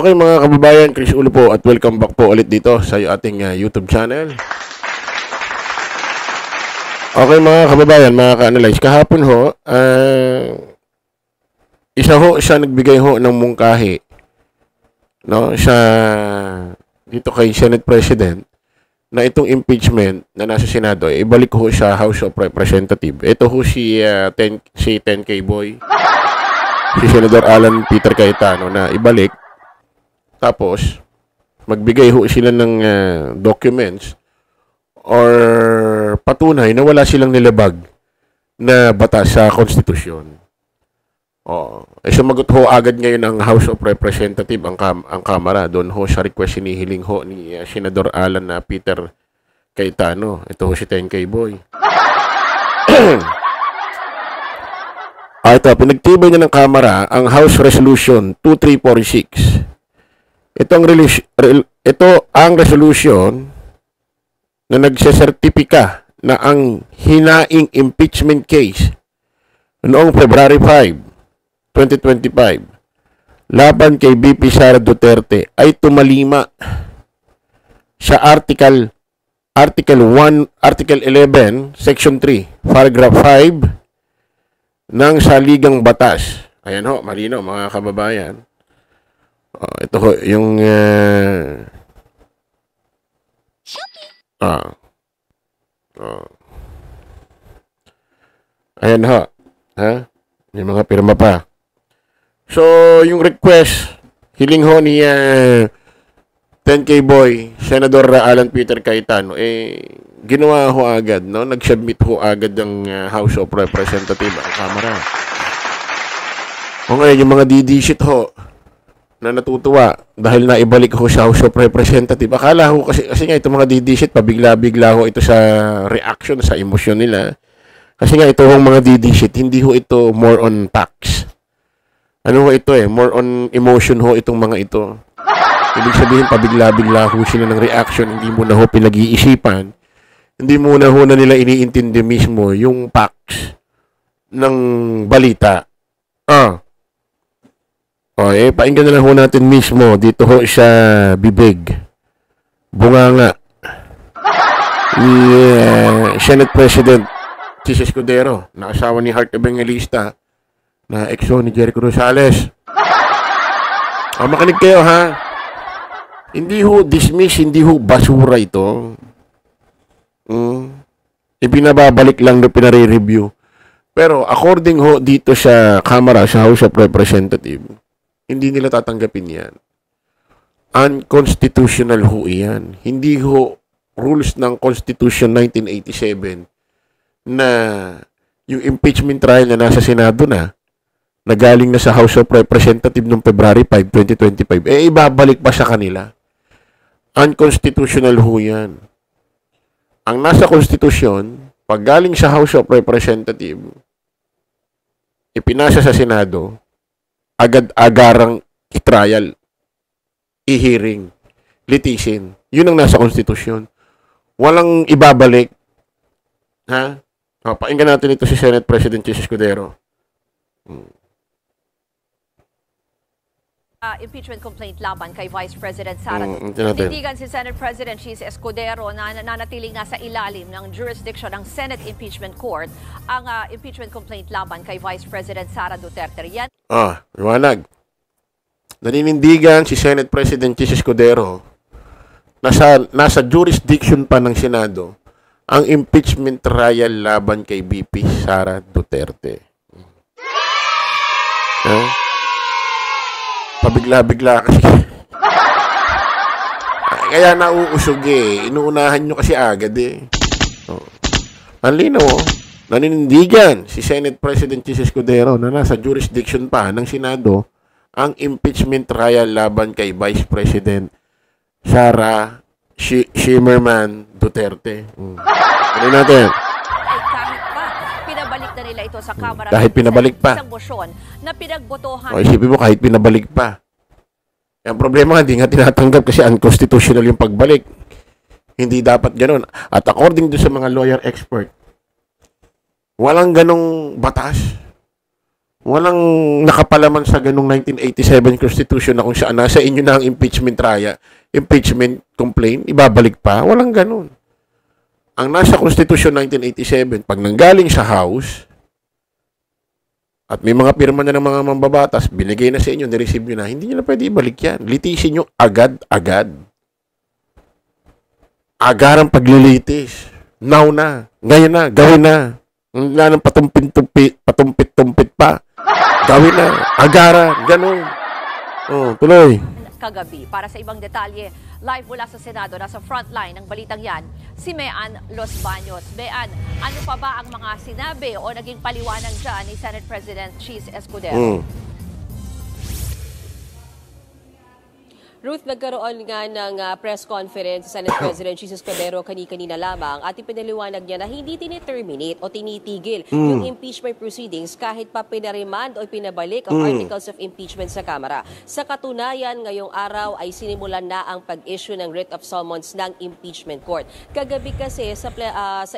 Okay mga kababayan, Chris Ulo po at welcome back po ulit dito sa ating YouTube channel. Okay mga kababayan, mga ka-analyze, kahapon ho, isa ho siya nagbigay ho ng mungkahi, no, sa dito kay Senate President na itong impeachment na nasa Senado, ibalik ho siya House of Representatives. Ito ho si 10K boy, si Senador Alan Peter Cayetano na ibalik. Tapos, magbigay ho sila ng documents or patunay na wala silang nilabag na batas sa konstitusyon. Sumagot ho agad ngayon ang House of Representatives, ang Kamara. Doon ho sa request hinihiling ho ni Senador Alan na Peter Cayetano. Ito ho si 10K boy. Ito, pinagtibay niya ng Kamara ang House Resolution 2346. Ito ang resolution na nagsesertipika na ang hinaing impeachment case noong February 5, 2025 laban kay VP Sara Duterte ay tumalima sa Article 11, Section 3, Paragraph 5 ng Saligang Batas. Ayan ho, malino mga kababayan. Ito ho, yung ayan ho. Ha? May mga pirma pa. So, yung request, hiling ho ni 10K boy, Senador Alan Peter Cayetano, ginawa ho agad, no? Nag-submit ho agad ang House of Representatives, ang Kamara. O ngayon, yung mga didisit ho, na natutuwa dahil naibalik ho sa House of Representatives. Akala ho kasi nga itong mga didisit, pabigla-bigla ho ito sa reaction, sa emosyon nila. Kasi nga ito hong mga didisit, hindi ho ito more on facts. Ano ho ito more on emotion ho itong mga ito. Ibig sabihin, pabigla-bigla ho sila ng reaction, hindi mo na ho pinag-iisipan. Hindi mo na ho na nila iniintindi mismo yung facts ng balita. Painggan na lang ho natin mismo dito ho sa bibig. Bunganga ni Senate President Chis Escudero, na asawa ni Heart Evangelista, na exo ni Jericho Rosales. Makinig kayo ha. Hindi ho dismiss, hindi ho basura ito. Ibinababalik lang na pinare-review. Pero according ho dito sa Kamara, sa House of Representatives, hindi nila tatanggapin yan. Unconstitutional ho yan. Hindi ho rules ng Constitution 1987 na yung impeachment trial na nasa Senado na galing na sa House of Representatives noong February 5, 2025, ibabalik pa sa kanila. Unconstitutional ho yan. Ang nasa Constitution, pag galing sa House of Representatives, ipinasa sa Senado, agad-agarang i-trial, i-hearing, litisin. Yun ang nasa konstitusyon. Walang ibabalik. Ha? Painggan natin ito si Senate President Chis Escudero. Impeachment complaint laban kay Vice President Sara Duterte. Tindigan si Senate President Chis Escudero na nanatiling nasa ilalim ng jurisdiction ng Senate Impeachment Court ang impeachment complaint laban kay Vice President Sara Duterte. Yan. Liwanag. Naninindigan si Senate President Chis Escudero nasa jurisdiction pa ng Senado ang impeachment trial laban kay VP Sara Duterte. Pabigla-bigla kasi. Kaya nauusog Inuunahan nyo kasi agad Ang lino, naninindigan si Senate President Chis Escudero na nasa jurisdiction pa ng Senado ang impeachment trial laban kay Vice President Sara Shimmerman Duterte. Ano natin? Pinabalik na nila ito sa Kamara. Kahit pinabalik pa. Isang motion na pinagbotohan. Isipin mo kahit pinabalik pa. Ang problema hindi nga tinatanggap kasi unconstitutional yung pagbalik. Hindi dapat ganun. At according to sa mga lawyer expert, walang ganong batas Walang nakapalaman sa ganung 1987 Constitution na kung saan nasa inyo na ang impeachment trial, impeachment complaint, ibabalik pa. Walang ganun. Ang nasa Constitution 1987, pag nanggaling sa House, at may mga pirma na ng mga mambabatas, binigay na sa inyo, nireceive nyo na, hindi nyo na pwede ibalik yan. Litisin nyo agad-agad. Agarang paglilitis. Now na. Ngayon na. Gawin na. Wala nang patumpit-tumpit pa. Gawin na. Agara. Ganun. Oh, tuloy. Kagabi. Para sa ibang detalye, live mula sa Senado, nasa frontline ng balitang yan, si Mean Los Baños. Mean, ano pa ba ang mga sinabi o naging paliwanag dyan ni Senate President Cheese Escudero? Ruth, nagkaroon nga ng press conference sa Senate President Jesus Escudero kani-kanina lamang at ipinaliwanag niya na hindi tiniterminate o tinitigil yung impeachment proceedings kahit pa pinaremand o pinabalik ang articles of impeachment sa Kamara. Sa katunayan, ngayong araw ay sinimulan na ang pag-issue ng writ of summons ng impeachment court. Kagabi kasi sa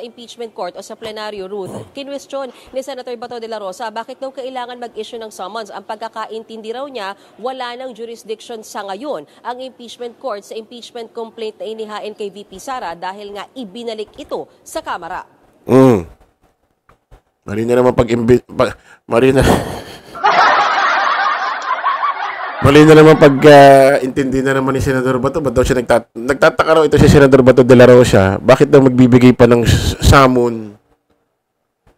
impeachment court o sa plenaryo, Ruth, kinwestiyon ni Senator Bato de la Rosa bakit daw kailangan mag-issue ng summons. Ang pagkakaintindi raw niya, wala ng jurisdiction sa ngayon ang impeachment court sa impeachment complaint na inihain kay VP Sara dahil nga ibinalik ito sa Kamara. Mali na naman intindi na naman ni Senador Bato. Ba't daw siya nagtataka raw ito si Senador Bato de la Rosa. Bakit daw magbibigay pa ng summon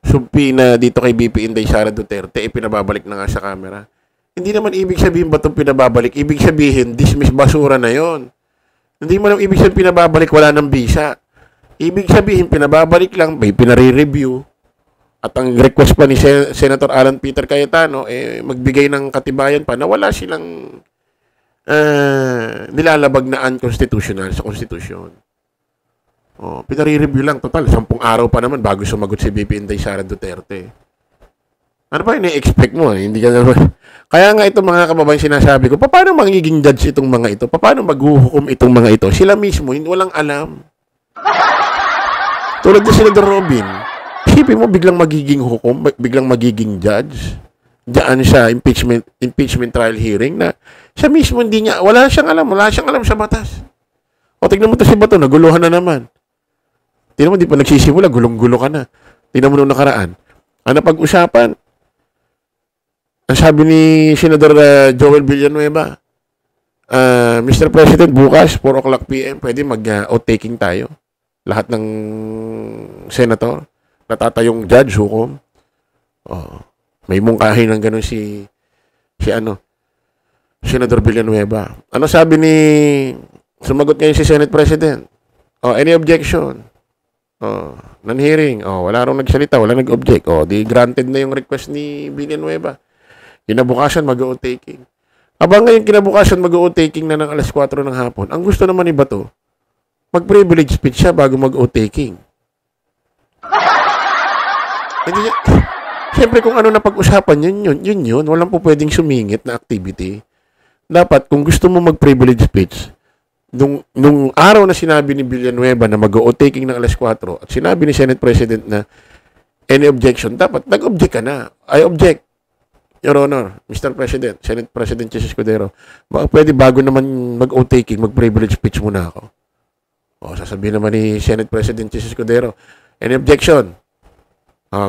subpoena dito kay VP Inday Sara Duterte, pinababalik na nga sa Kamara. Hindi naman ibig sabihin ba itong pinababalik? Ibig sabihin, dismiss basura na yon. Hindi mo naman ibig sabihin pinababalik, wala ng visa. Ibig sabihin, pinababalik lang, may pinare-review. At ang request pa ni Senator Alan Peter Cayetano, magbigay ng katibayan pa na wala silang nilalabag na unconstitutional sa konstitusyon. Pinare-review lang, total, 10 araw pa naman bago sumagot si VP Inday Sara Duterte. Ano ba ini-expect mo? Hindi ka naman. Kaya nga itong mga kababayan sinasabi ko, paano magiging judge itong mga ito? Paano maghuhukom itong mga ito? Sila mismo, hindi walang alam. Tulad na Senador Robin, isipin mo biglang magiging hukom, biglang magiging judge. Diyan siya, impeachment trial hearing na siya mismo wala siyang alam sa batas. O tignan mo to si Bato, naguluhan na naman. Tignan mo, di pa nagsisimula, gulong-gulo ka na. Tignan mo nung nakaraan. Ano pag-usapan? Ang sabi ni Senador Joel Villanueva, Mr. President, bukas, 4 o'clock p.m., pwede mag-outtaking tayo. Lahat ng senator, natatayong judge, hukom. May mungkahin ng ganun si Senador Villanueva. Ano sabi sumagot ngayon si Senate President? Any objection? Non-hearing. Wala rong nagsalita, wala nag-object. Di granted na yung request ni Villanueva. Kinabukasan, mag-outtaking. Abang ngayon kinabukasan, mag-outtaking na ng alas 4 ng hapon. Ang gusto naman ni Bato, mag-privilege speech siya bago mag-outtaking. Siyempre, kung ano na pag-usapan, yun. Walang po pwedeng sumingit na activity. Dapat, kung gusto mo mag-privilege speech, nung araw na sinabi ni Villanueva na mag-outtaking ng alas 4 at sinabi ni Senate President na any objection, dapat nag-object ka na. I object. Your Honor, Mr. President, Senate President Jesus Escudero, baka pwede bago naman mag-outtaking, mag-privilege speech muna ako. Sasabihin naman ni Senate President Jesus Escudero, any objection?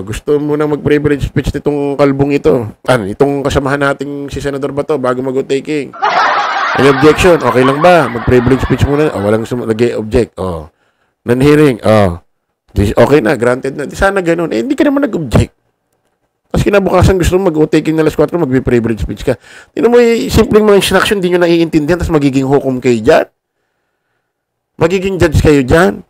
Gusto mo na mag-privilege speech nitong kalbong ito. Itong kasamahan nating si Senador Bato bago mag-outtaking. Any objection? Okay lang ba? Mag-privilege speech muna. Walang nag-object. Non-hearing. Okay na, granted na. Sana ganun. Hindi ka naman nag-object. Tapos kinabukasan gusto mo mag-outtaking na alas 4, mag-privilege speech ka. Tingnan mo, simpleng mga instruction, di nyo naiintindihan, tapos magiging hukom kayo dyan. Magiging judge kayo dyan.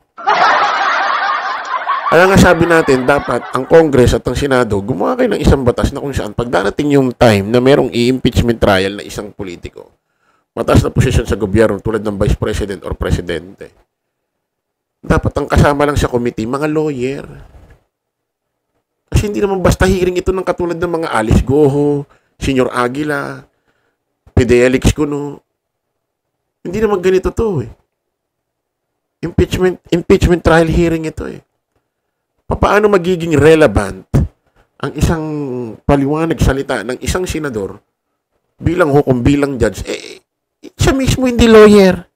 Kaya nga sabi natin, dapat ang Congress at ang Senado gumawa kayo ng isang batas na kung saan pag darating yung time na merong i-impeachment trial na isang politiko, mataas na posisyon sa gobyerno tulad ng Vice President or Presidente, dapat ang kasama lang sa committee, mga lawyer. Kasi hindi naman basta hearing ito ng katulad ng mga Alice Goho, Senior Aguila, Fidelix Cuno. Hindi naman ganito to eh. Impeachment trial hearing ito eh. Paano magiging relevant ang isang paliwanag salita ng isang senador bilang hukom, bilang judge, siya mismo hindi lawyer.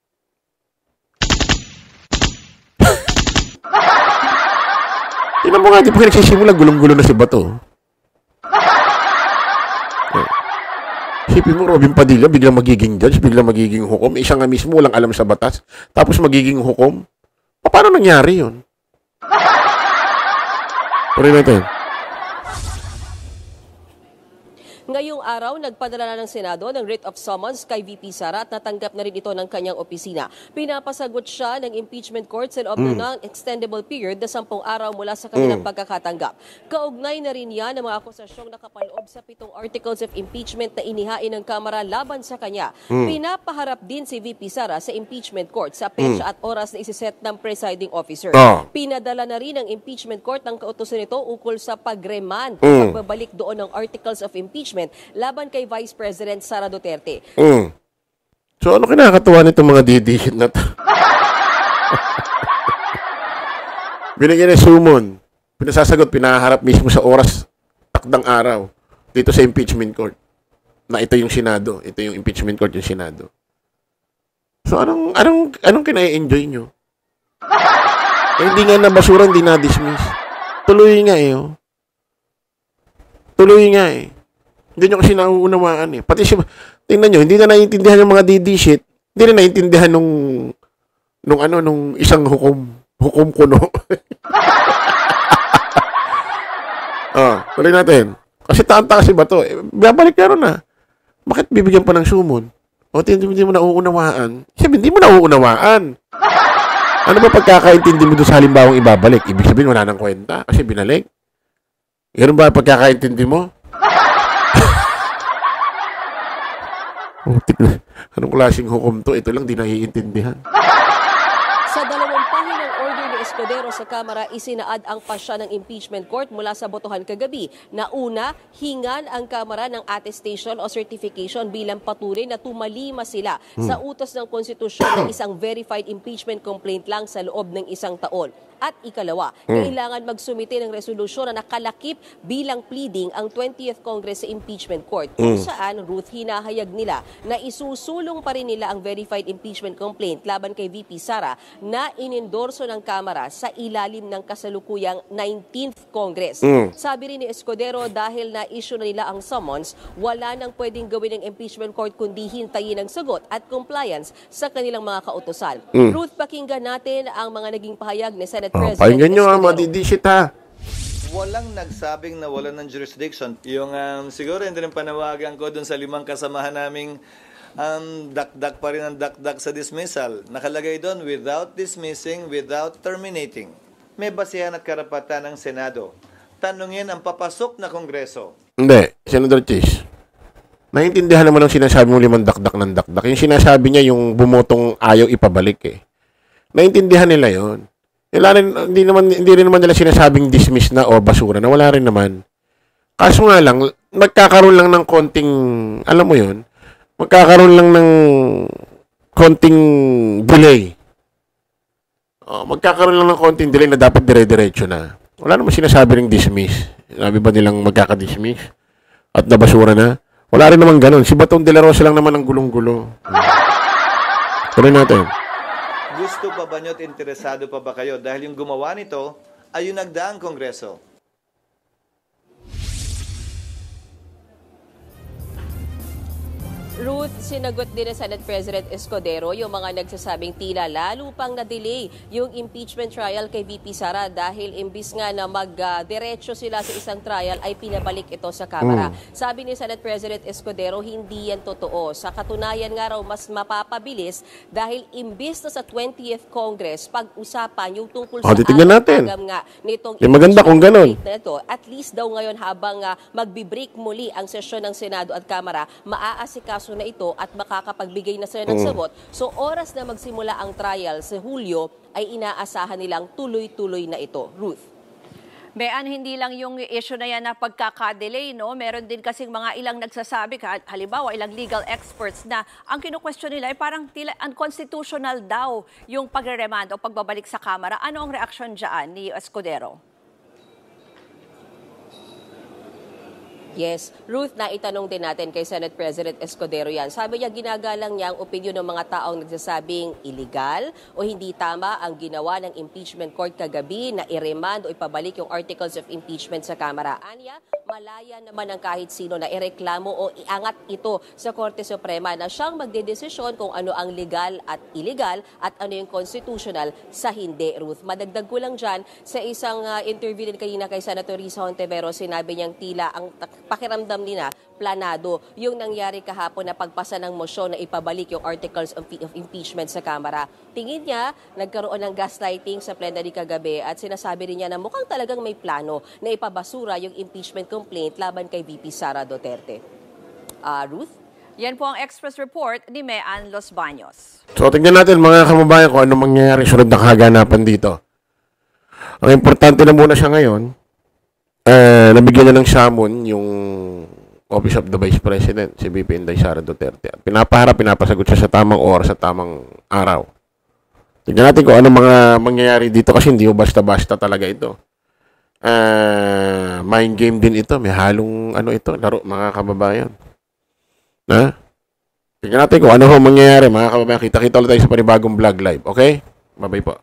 Tingnan mo nga, di pa nagsisimula, gulong-gulo na si Bato. Isipin mo, Robin Padilla, biglang magiging judge, biglang magiging hukom. Siya nga mismo, walang alam sa batas. Tapos magiging hukom. Paano nangyari yun? Tuloy natin. Ngayong araw, nagpadala na ng Senado ng writ of summons kay VP Sara at natanggap na rin ito ng kanyang opisina. Pinapasagot siya ng impeachment court sa loob ng non-extendable period na 10 araw mula sa kanilang pagkakatanggap. Kaugnay na rin yan ang mga akusasyong nakapaloob sa 7 articles of impeachment na inihain ng Kamara laban sa kanya. Pinapaharap din si VP Sara sa impeachment court sa petsa at oras na isiset ng presiding officer. Pinadala na rin ng impeachment court ang kautusan nito ukol sa pagremand o pagbabalik doon ng articles of impeachment laban kay Vice President Sara Duterte. So ano kinakatuwa nitong mga didihit na to? Binigyan ng summon. Pinasasagot, pinaharap mismo sa oras, takdang araw, dito sa impeachment court. Na ito yung Senado. Ito yung impeachment court, yung Senado. So anong kina-enjoy nyo? Hindi nga nabasura, hindi na-dismiss. Tuloy nga Tuloy nga Hindi nyo kasi nauunawaan Pati tingnan nyo, hindi na naiintindihan yung mga DD shit. Hindi na naiintindihan nung isang hukom kuno. Tuloy natin. Kasi taanta kasi ba to? Babalik ka ron Bakit bibigyan pa ng sumon? O hindi mo nauunawaan? Sabi, hindi mo nauunawaan. Ano ba pagkakaintindi mo doon sa halimbawang ibabalik? Ibig sabihin, wala nang kwenta kasi binalik. Ganun ba pagkakaintindi mo? Anong klaseng hukom to? Ito lang, di naiintindihan. Sa 2 pahinang order ni Escudero sa Kamara, isinaad ang pasya ng impeachment court mula sa botohan kagabi. Na una, hingan ang Kamara ng attestation o certification bilang patunay na tumalima sila sa utos ng konstitusyon ng isang verified impeachment complaint lang sa loob ng 1 taon. At ikalawa, kailangan magsumite ng resolusyon na nakalakip bilang pleading ang 20th Congress sa impeachment court. Kung saan, Ruth, hinahayag nila na isusulong pa rin nila ang verified impeachment complaint laban kay VP Sara na inendorso ng Kamara sa ilalim ng kasalukuyang 19th Congress. Sabi rin ni Escudero, dahil na-issue na nila ang summons, wala nang pwedeng gawin ng impeachment court kundi hintayin ang sagot at compliance sa kanilang mga kautusan. Ruth, pakinggan natin ang mga naging pahayag ni Senate President Pakinggan nyo madidishit Walang nagsabing na wala ng jurisdiction. Yung siguro hindi rin panawagan ko dun sa 5 kasamahan naming dakdak pa rin ang dakdak sa dismissal. Nakalagay doon, without dismissing, without terminating. May basihan at karapatan ng Senado. Tanungin ang papasok na Kongreso. Hindi, Senator Chis. Naiintindihan naman ang sinasabi mo 5 dakdak ng dakdak. Yung sinasabi niya yung bumotong ayaw ipabalik Naiintindihan nila yon. Hindi rin naman nila sinasabing dismiss na o basura na wala rin naman. Kaso nga lang, magkakaroon lang ng konting, alam mo yun, magkakaroon lang ng konting delay. Magkakaroon lang ng konting delay na dapat dire-diretso na. Wala naman sinasabi ng dismiss. Sabi ba nilang magkaka-dismiss? At nabasura na? Wala rin naman ganun. Si Batong de la Rosa lang naman ang gulong-gulo. Tuloy natin. Gusto pa ba nyo at interesado pa ba kayo? Dahil yung gumawa nito ay yung nagdaang Kongreso. Ruth, sinagot din ni Senate President Escudero yung mga nagsasabing tila lalo pang na-delay yung impeachment trial kay VP Sara dahil imbis nga na mag-diretso sila sa isang trial ay pinabalik ito sa Kamara. Sabi ni Senate President Escudero, hindi yan totoo. Sa katunayan nga raw, mas mapapabilis dahil imbis na sa 20th Congress, pag-usapan yung tungkol sa natin. Nga nitong maganda kung ganun. At least daw ngayon habang magbi-break muli ang sesyon ng Senado at Kamara, maaasikaso na ito at makakapagbigay na sila ng sagot. So oras na magsimula ang trial sa Hulyo ay inaasahan nilang tuloy-tuloy na ito. Ruth. Bean, hindi lang yung issue na yan na pagkakadelay, no? Meron din kasing mga ilang nagsasabi, halimbawa ilang legal experts na ang kinu-question nila ay parang tila unconstitutional daw yung pagre-remand o pagbabalik sa Kamara. Ano ang reaksyon dyan ni Escudero? Yes. Ruth, na itanong din natin kay Senate President Escudero yan. Sabi niya, ginagalang niya ang opinyon ng mga taong nagsasabing illegal o hindi tama ang ginawa ng impeachment court kagabi na i-remand o ipabalik yung articles of impeachment sa Kamara. Anya, malaya naman ang kahit sino na ireklamo o iangat ito sa Korte Suprema na siyang magdedesisyon kung ano ang legal at illegal at ano yung constitutional sa hindi, Ruth. Madagdag ko lang dyan, sa isang interview din kanina kay Senator Risa Hontiveros, sinabi niyang tila ang pakiramdam nila planado yung nangyari kahapon na pagpasa ng mosyon na ipabalik yung articles of impeachment sa Kamara. Tingin niya, nagkaroon ng gaslighting sa plenary kagabi at sinasabi rin niya na mukhang talagang may plano na ipabasura yung impeachment complaint laban kay VP Sara Duterte. Ruth? Yan po ang Express Report ni Mean Los Baños. So, tingnan natin mga kababayan kung ano mangyayari sunod na kaganapan dito. Ang importante na muna siya ngayon, nabigyan na ng summon yung Office of the Vice President, si VP Inday Sara Duterte. At pinapasagot siya sa tamang oras, sa tamang araw. Tignan natin kung ano mga mangyayari dito kasi hindi basta-basta talaga ito. Mind game din ito. May halong laro mga kababayan. Tignan natin kung ano mangyayari mga kababayan. Kita-kita ulit tayo sa panibagong vlog live. Okay? Bye-bye po.